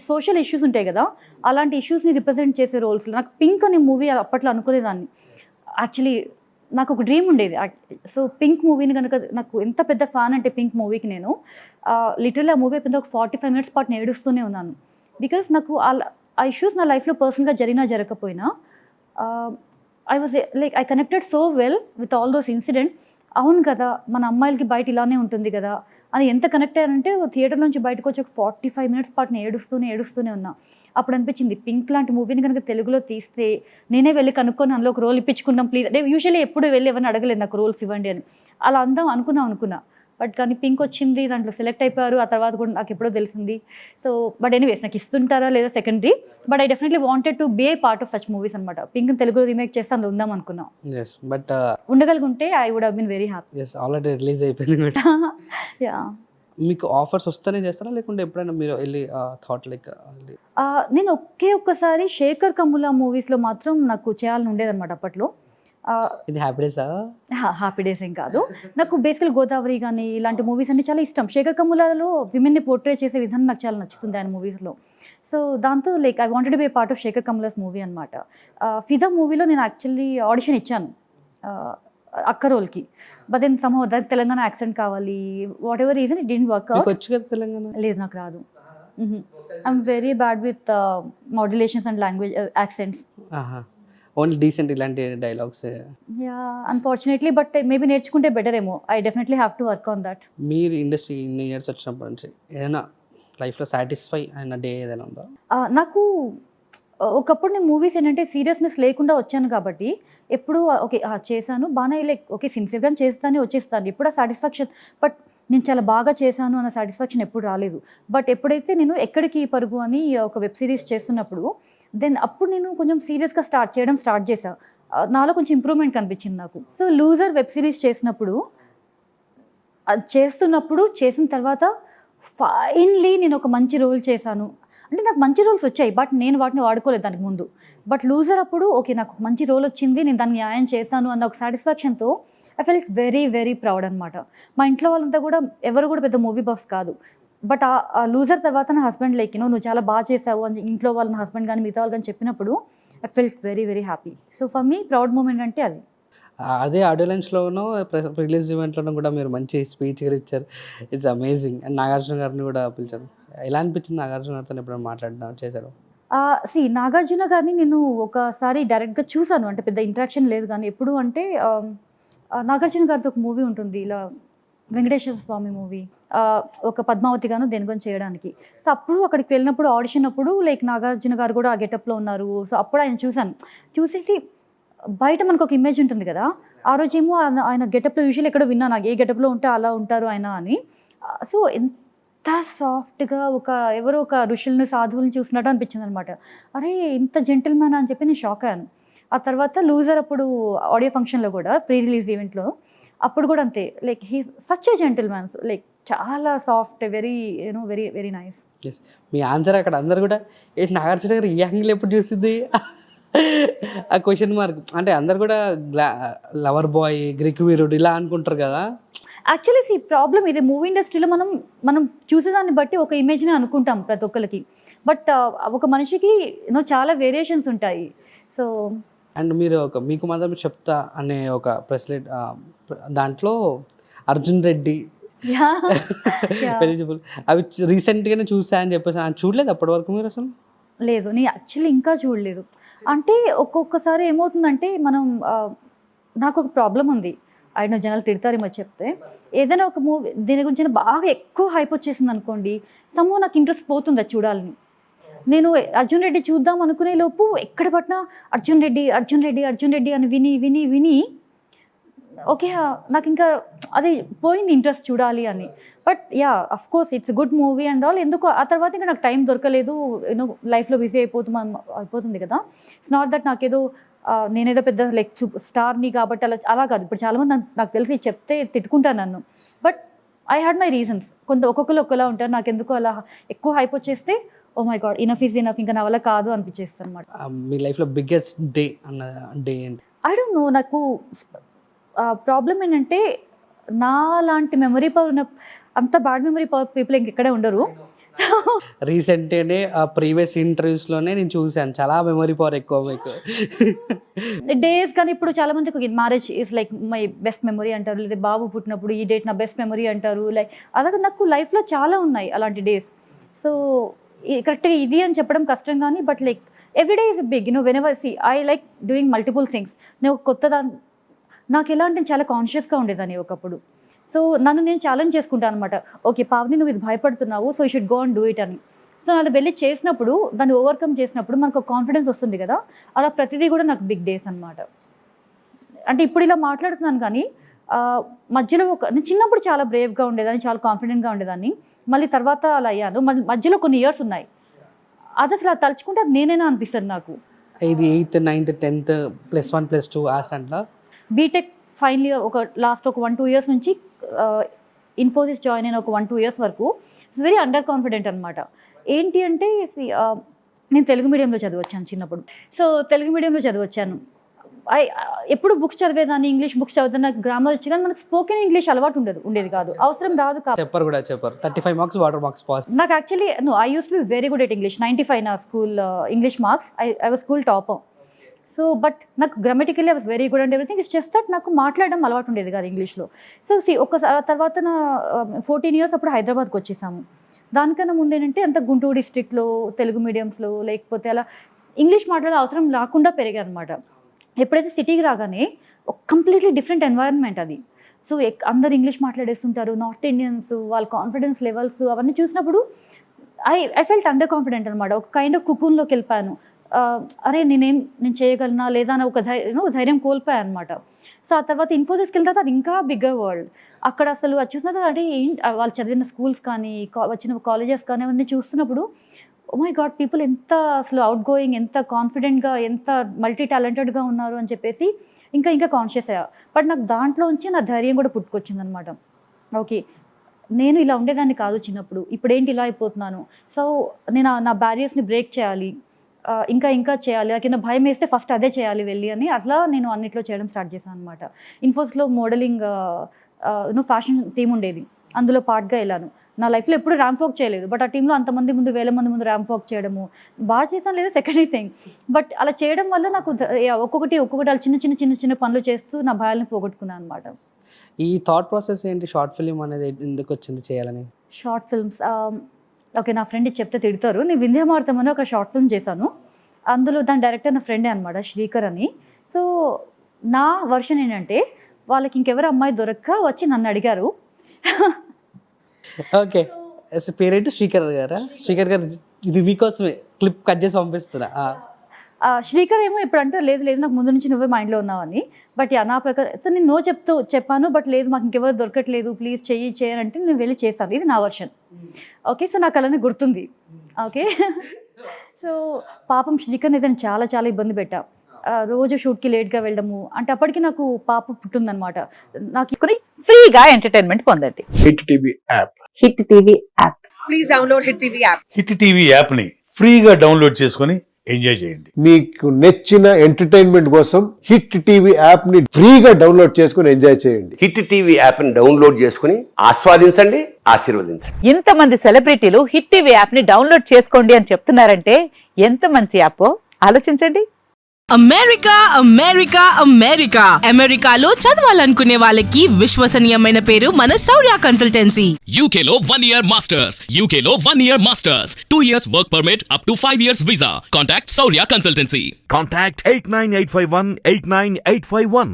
Social issues ఉంటాయి కదా, అలాంటి ఇష్యూస్ని రిప్రజెంట్ చేసే రోల్స్లో నాకు పింక్ అనే మూవీ అప్పట్లో అనుకునేదాన్ని. యాక్చువల్లీ నాకు ఒక డ్రీమ్ ఉండేది. సో పింక్ మూవీని కనుక, నాకు ఎంత పెద్ద ఫ్యాన్ అంటే పింక్ మూవీకి నేను లిటరల్లీ ఆ మూవీ అయిపోయింది ఒక 45 minutes పాటు నేను ఏడుస్తూనే ఉన్నాను. బికాస్ నాకు ఆ ఇష్యూస్ నా లైఫ్లో పర్సనల్గా జరిగినా జరగకపోయినా I was like I connected so well with all those incident. అవును కదా, మన అమ్మాయిలకి బయట ఇలానే ఉంటుంది కదా అని ఎంత కనెక్ట్ అయ్యానంటే థియేటర్ నుంచి బయటకు వచ్చి ఒక 45 minutes పాటు నేను ఏడుస్తూనే ఉన్నా. అప్పుడు అనిపించింది పింక్ లాంటి మూవీని కనుక తెలుగులో తీస్తే నేనే వెళ్ళి కనుక్కొని అందులో ఒక రోల్ ఇప్పించుకుంటాం ప్లీజ్. అంటే యూజువల్లీ ఎప్పుడు వెళ్ళి ఎవరిని అడగలేదు నాకు రోల్స్ ఇవ్వండి అని. అలా అందాం అనుకున్నా. బట్ కానీ పింక్ వచ్చింది, దాంట్లో సెలెక్ట్ అయిపోయారు. ఆ తర్వాత కూడా నాకు ఎప్పుడో తెలిసింది. సో బట్ ఎనీవేస్ నాకు ఇస్తుంటారా లేదా secondary, but I definitely wanted to be a part of such movies అనమాట. పింక్ తెలుగులో రీమేక్ చేస్తే అందులో ఉందాం అనుకున్నా. బట్ ఉండగలుగుంటే I would have been very happy. Already release అయిపోయింది. యా, మీకు ఆఫర్స్ వస్తేనే చేస్తారా లేకుంటే ఎప్పుడైనా మీరు వెళ్ళి థాట్ లైక్ నేను ఒక్కసారి శేఖర్ కమ్ముల మూవీస్లో మాత్రం నాకు చేయాలని ఉండేదన్నమాట అప్పట్లో. ఇది హ్యాపీ డేసా? హ్యాపీ డేస్ ఏం కాదు, నాకు బేసికల్ గోదావరి కానీ ఇలాంటి మూవీస్ అన్ని చాలా ఇష్టం. శేఖర్ కమ్ములలో విమెన్ని పోర్ట్రే చేసే విధానం నాకు చాలా నచ్చుతుంది ఆయన మూవీస్లో. సో దాంతో like I wanted to be part of Shekhar Kammula's movie అనమాట. ఫిదా మూవీలో నేను యాక్చువల్లీ ఆడిషన్ ఇచ్చాను అక్క రోల్కి. బట్ దెన్ సమ్హౌ దానికి తెలంగాణ యాక్సెంట్ కావాలి, whatever reason it didn't work out. వచ్చు కదా తెలంగాణ? లేదు, నాకు రాదు. I'm very bad with modulations and language accents. Only decent ఇలాంటి dialogues. Yeah, unfortunately, but maybe నేర్చుకుంటే బెటర్ ఏమో. I definitely have to work on that. మీరు ఇండస్ట్రీ ఇన్ని ఇయర్స్ వచ్చినప్పటి నుంచి ఏదైనా లైఫ్లో సాటిస్ఫై అయిన డే ఏదైనా ఉందా? నాకు ఒకప్పుడు నేను మూవీస్ ఏంటంటే సీరియస్నెస్ లేకుండా వచ్చాను కాబట్టి ఎప్పుడు ఓకే చేశాను బాగానే, లైక్ ఓకే సిన్సియర్గా చేస్తాను వచ్చేస్తాను, ఎప్పుడు ఆ సాటిస్ఫాక్షన్. బట్ నేను చాలా బాగా చేశాను అన్న సాటిస్ఫాక్షన్ ఎప్పుడు రాలేదు. బట్ ఎప్పుడైతే నేను ఎక్కడికి పరుగు అని ఒక వెబ్ సిరీస్ చేస్తున్నప్పుడు దెన్ అప్పుడు నేను కొంచెం సీరియస్గా స్టార్ట్ చేశాను. నాలో కొంచెం ఇంప్రూవ్మెంట్ కనిపించింది నాకు. సో లూజర్ వెబ్ సిరీస్ చేసినప్పుడు చేసిన తర్వాత ఫైనలీ నేను ఒక మంచి రోల్ చేశాను. అంటే నాకు మంచి రోల్స్ వచ్చాయి, బట్ నేను వాటిని వాడుకోలేదు దానికి ముందు. బట్ లూజర్ అప్పుడు ఓకే నాకు మంచి రోల్ వచ్చింది, నేను దాన్ని న్యాయం చేశాను అన్న ఒక సాటిస్ఫాక్షన్తో I felt very very proud అనమాట. మా ఇంట్లో వాళ్ళంతా కూడా ఎవరు కూడా పెద్ద మూవీ బఫ్స్ కాదు. బట్ ఆ లూజర్ తర్వాత నా హస్బెండ్ లైక్ నువ్వు చాలా బాగా చేసావు అని ఇంట్లో వాళ్ళ నా హస్బెండ్ కానీ మిగతా వాళ్ళు కానీ చెప్పినప్పుడు I felt very very happy. So for me proud moment అంటే అది. అదే ఆడియో లంచ్లోనూ రిలీజ్ ఈవెంట్లోనూ కూడా మీరు మంచి స్పీచ్ కూడా ఇచ్చారు. It's amazing. అండ్ నాగార్జున గారిని కూడా పిలిచారు. ఎలా అనిపించింది నాగార్జున గారితో ఎప్పుడైనా మాట్లాడినా చేశారు? నాగార్జున గారిని నేను ఒకసారి డైరెక్ట్గా చూశాను, అంటే పెద్ద ఇంట్రాక్షన్ లేదు కానీ. ఎప్పుడు అంటే నాగార్జున గారితో ఒక మూవీ ఉంటుంది ఇలా వెంకటేశ్వర స్వామి మూవీ, ఒక పద్మావతి గాను దేనికొని చేయడానికి. సో అప్పుడు అక్కడికి వెళ్ళినప్పుడు ఆడిషన్ అప్పుడు లైక్ నాగార్జున గారు కూడా ఆ గెటప్లో ఉన్నారు. సో అప్పుడు ఆయన చూసేసి బయట మనకు ఒక ఇమేజ్ ఉంటుంది కదా, ఆ రోజేమో ఆయన గెటప్లో యూజువల్ ఎక్కడో విన్నా నాకు ఏ గెటప్లో ఉంటే అలా ఉంటారు ఆయన అని. సో ఎంత సాఫ్ట్గా ఎవరో ఒక ఋషుల్ని సాధువులను చూసినట్టు అనిపించింది అనమాట. అరే ఇంత జెంటిల్మెన్ అని చెప్పి నేను షాక్ అయ్యాను. ఆ తర్వాత లూజర్ అప్పుడు ఆడియో ఫంక్షన్లో కూడా ప్రీ రిలీజ్ ఈవెంట్లో అప్పుడు కూడా అంతే, like he such a gentleman, like చాలా soft, very very very nice. Yes, మీ ఆన్సర్ అక్కడ అందరు కూడా ఏంటి నాగార్జున గారు ఈ యాంగిల్ ఎప్పుడు చూసింది ఆ క్వశ్చన్ మార్క్. అంటే అందరు కూడా లవర్ బాయ్, గ్రీక్ వీరుడు ఇలా అనుకుంటారు కదా. యాక్చువల్లీ ప్రాబ్లం ఇది, మూవీ ఇండస్ట్రీలో మనం చూసేదాన్ని బట్టి ఒక ఇమేజ్ని అనుకుంటాం ప్రతి ఒక్కరికి. బట్ ఒక మనిషికి చాలా వేరియేషన్స్ ఉంటాయి. సో అండ్ మీరు మీకు మాత్రం చెప్తా అనే ఒక ప్రెస్లెట్ దాంట్లో అర్జున్ రెడ్డి ఎలిజిబుల్ అవి రీసెంట్గానే చూసా అని చెప్పేసి చూడలేదు అప్పటి వరకు మీరు అసలు? లేదు, నేను యాక్చువల్లీ ఇంకా చూడలేదు. అంటే ఒక్కొక్కసారి ఏమవుతుందంటే నాకు ఒక ప్రాబ్లం ఉంది. ఆయన జనాలు తిడతారేమో చెప్తే, ఏదైనా ఒక మూవీ దీని గురించి బాగా ఎక్కువ హైప్ వచ్చేసింది అనుకోండి, సమ్హౌ నాకు ఇంట్రెస్ట్ పోతుంది అది చూడాలని. నేను అర్జున్ రెడ్డి చూద్దాం అనుకునే లోపు ఎక్కడ పట్టినా అర్జున్ రెడ్డి అని విని ఓకే నాకు ఇంకా అది పోయింది ఇంట్రెస్ట్ చూడాలి అని. But yeah of course it's good movie and all. ఎందుకు ఆ తర్వాత ఇంకా నాకు టైం దొరకలేదు, లైఫ్లో బిజీ అయిపోతుంది కదా. ఇట్స్ నాట్ దట్ నాకేదో నేనేదో పెద్ద లైక్ స్టార్ని కాబట్టి అలా కాదు. ఇప్పుడు చాలామంది నాకు తెలిసి చెప్తే తిట్టుకుంటాను నన్ను, but I had my reasons. ఒక్కొక్కరు ఒక్కలా ఉంటారు. నాకు ఎందుకు అలా ఎక్కువ హైప్ వచ్చేస్తే oh my god enough is enough, ఇంకా నా వల్ల కాదు అనిపించేస్తుంది అనమాట. మీ లైఫ్లో బిగ్గెస్ట్ డే అన్న డే ఏంటి? I don't know. నాకు ప్రాబ్లం ఏంటంటే నా లాంటి మెమరీ పవర్ ఉన్న అంత బ్యాడ్ మెమరీ పవర్ పీపుల్ ఇంకెక్కడే ఉండరు. రీసెంట్గానే ఆ ప్రీవియస్ ఇంటర్వ్యూస్లోనే నేను చూశాను, చాలా మెమరీ పవర్ ఎక్కువ మీకు. డేస్ కానీ ఇప్పుడు చాలా మందికి marriage is like my best memory అంటారు, లేదా బాబు పుట్టినప్పుడు ఈ డేట్ నా బెస్ట్ మెమరీ అంటారు. లైక్ అలాగే నాకు లైఫ్లో చాలా ఉన్నాయి అలాంటి డేస్. సో కరెక్ట్గా ఇది అని చెప్పడం కష్టం కానీ, but like every day is big whenever see I like doing multiple things. నేను కొత్త నాకు ఎలా అంటే చాలా కాన్షియస్గా ఉండేదాన్ని ఒకప్పుడు. సో నన్ను నేను ఛాలెంజ్ చేసుకుంటాను అనమాట. ఓకే పావని, నువ్వు ఇది భయపడుతున్నావు, so you should go and do it అని. సో అది వెళ్ళి చేసినప్పుడు, దాన్ని ఓవర్కమ్ చేసినప్పుడు మనకు కాన్ఫిడెన్స్ వస్తుంది కదా, అలా ప్రతిదీ కూడా నాకు బిగ్ డేస్ అనమాట. అంటే ఇప్పుడు ఇలా మాట్లాడుతున్నాను కానీ మధ్యలో నేను చిన్నప్పుడు చాలా బ్రేవ్గా ఉండేదాన్ని, చాలా కాన్ఫిడెంట్గా ఉండేదాన్ని. మళ్ళీ తర్వాత అలా అయ్యాను. మళ్ళీ మధ్యలో కొన్ని ఇయర్స్ ఉన్నాయి, అది అసలు అది తలుచుకుంటే అది నేనైనా అనిపిస్తుంది నాకు. ఇది 8th 9th 10th +1 +2 ఆ స్టాండ్లో బీటెక్ ఫైనల్ ఇయర్ ఒక లాస్ట్ ఒక 1-2 ఇయర్స్ నుంచి ఇన్ఫోసిస్ జాయిన్ అయిన ఒక 1-2 ఇయర్స్ వరకు ఇట్స్ వెరీ అండర్ కాన్ఫిడెంట్ అనమాట. ఏంటి అంటే నేను తెలుగు మీడియంలో చదివచ్చాను చిన్నప్పుడు. సో తెలుగు మీడియంలో చదివచ్చాను. ఎప్పుడు బుక్స్ చదివేదాన్ని, ఇంగ్లీష్ బుక్స్ చదివితే నాకు గ్రామర్ వచ్చి, కానీ మనకు స్పోకెన్ ఇంగ్లీష్ అలవాటు ఉండేది కాదు, అవసరం రాదు. చెప్పరు 35 మార్క్స్ వాటర్ మార్క్స్ పాస్. నాకు actually I use to be very good at English, 95 నా school English marks. I was school topper. So but నాకు grammatically I was very good and everything. It's just that నాకు మాట్లాడడం అలవాటు ఉండేది కాదు ఇంగ్లీష్లో. సో ఒక్కసారి తర్వాత నా 14 ఇయర్స్ అప్పుడు హైదరాబాద్కి వచ్చేసాము. దానికన్నా ముందు ఏంటంటే అంత గుంటూరు డిస్ట్రిక్ట్లో తెలుగు మీడియంస్లో లేకపోతే అలా ఇంగ్లీష్ మాట్లాడే అవసరం లేకుండా పెరిగాయి అనమాట. ఎప్పుడైతే సిటీకి రాగానే ఒక కంప్లీట్లీ డిఫరెంట్ ఎన్వైరన్మెంట్ అది. సో అందరు ఇంగ్లీష్ మాట్లాడేస్తుంటారు, నార్త్ ఇండియన్స్, వాళ్ళ కాన్ఫిడెన్స్ లెవెల్స్ అవన్నీ చూసినప్పుడు ఐ ఫెల్ట్ అండర్ కాన్ఫిడెంట్ అనమాట. ఒక కైండ్ ఆఫ్ కుకూన్లోకి వెళ్ళిపోయాను. అరే నేను చేయగలనా లేదా అని ఒక ధైర్యం కోల్పోయాను అనమాట. సో ఆ తర్వాత ఇన్ఫోసిస్కి వెళ్ళిన తర్వాత అది ఇంకా బిగ్గర్ వరల్డ్. అక్కడ అసలు అది చూసిన తర్వాత అంటే వాళ్ళు చదివిన స్కూల్స్ కానీ వచ్చిన కాలేజెస్ కానీ అవన్నీ చూస్తున్నప్పుడు ఓ మై గాడ్, పీపుల్ ఎంత అసలు అవుట్ గోయింగ్, ఎంత కాన్ఫిడెంట్గా, ఎంత మల్టీ టాలెంటెడ్గా ఉన్నారు అని చెప్పేసి ఇంకా కాన్షియస్ అయ్యా. బట్ నాకు దాంట్లో నుంచి నా ధైర్యం కూడా పుట్టుకొచ్చింది అనమాట. ఓకే నేను ఇలా ఉండేదాన్ని కాదు చిన్నప్పుడు, ఇప్పుడేంటి ఇలా అయిపోతున్నాను. సో నేను నా బ్యారియర్స్ని బ్రేక్ చేయాలి, ఇంకా చేయాలి, నాకు కింద భయం వేస్తే ఫస్ట్ అదే చేయాలి వెళ్ళి అని అట్లా నేను అన్నిట్లో చేయడం స్టార్ట్ చేశాను అనమాట. ఇన్ఫోస్లో మోడలింగ్ ఫ్యాషన్ టీమ్ ఉండేది, అందులో పార్ట్గా వెళ్ళాను. నా లైఫ్లో ఎప్పుడు ర్యాంప్ వాక్ చేయలేదు, బట్ ఆ టీంలో అంతమంది ముందు 1000 మంది ముందు ర్యాంప్ వాక్ చేయడము బాగా చేశాను, లేదా సెకండరీ థింగ్. బట్ అలా చేయడం వల్ల నాకు ఒక్కొక్కటి అలా చిన్న పనులు చేస్తూ నా భయాలను పోగొట్టుకున్నాను అనమాట. ఈ థాట్ ప్రాసెస్ ఏంటి, షార్ట్ ఫిలిం అనేది ఎందుకు వచ్చింది చేయాలని? షార్ట్ ఫిల్మ్స్ ఓకే, నా ఫ్రెండ్ చెప్తే తిడతారు. నేను వింధ్యమార్తం అని ఒక షార్ట్ ఫిల్మ్ చేశాను. అందులో దాని డైరెక్టర్ నా ఫ్రెండే అనమాట, శ్రీకర్ అని. సో నా వర్షన్ ఏంటంటే వాళ్ళకి ఇంకెవరు అమ్మాయి దొరక్క వచ్చి నన్ను అడిగారు. ఓకే, పేరేంటి? శ్రీకర్ గారా? శ్రీకర్ గారు ఇది మీకోసమే క్లిప్ కట్ చేసి పంపిస్తున్నా. శ్రీకర్ ఏమో ఇప్పుడు అంటే లేదు నాకు ముందు నుంచి నువ్వే మైండ్లో ఉన్నావని. బట్ నా ప్రకారం సో నేను చెప్పాను, బట్ లేదు మాకు ఇంకెవరు దొరకట్లేదు, ప్లీజ్ చేయనంటే నేను వెళ్ళి చేశాను. ఇది నా వర్షన్. ఓకే, సో నాకు అలానే గుర్తుంది. ఓకే, సో పాపం శ్రీకర్ని అయితే నేను చాలా ఇబ్బంది పెట్టా. రోజు షూట్కి లేట్గా వెళ్ళడము, అంటే అప్పటికి నాకు పాప పుట్టిందనమాట. నాకు ఫ్రీగా ఎంటర్టైన్మెంట్ పొందండి. Hit TV app. Hit TV app. Please download hit TV app. Hit TV app ని ఫ్రీగా డౌన్లోడ్ చేసుకొని ఎంజాయ్ చేయండి. మీకు నచ్చిన ఎంటర్టైన్మెంట్ కోసం హిట్ టీవీ యాప్ ని ఫ్రీగా డౌన్లోడ్ చేసుకొని ఎంజాయ్ చేయండి. హిట్ టీవీ యాప్ ని డౌన్లోడ్ చేసుకుని ఆస్వాదించండి, ఆశీర్వదించండి. ఇంతమంది సెలబ్రిటీలు హిట్ టీవీ యాప్ ని డౌన్లోడ్ చేసుకోండి అని చెప్తున్నారంటే ఎంత మంచి యాప్ ఆలోచించండి. అమెరికాలో చదవాలనుకునే వాళ్ళకి విశ్వసనీయమైన పేరు మన శౌర్య కన్సల్టెన్సీ. UK లో 1 year masters. 2 years work permit up to 5 years visa. Contact Saurya Consultancy. Contact 89851 89851.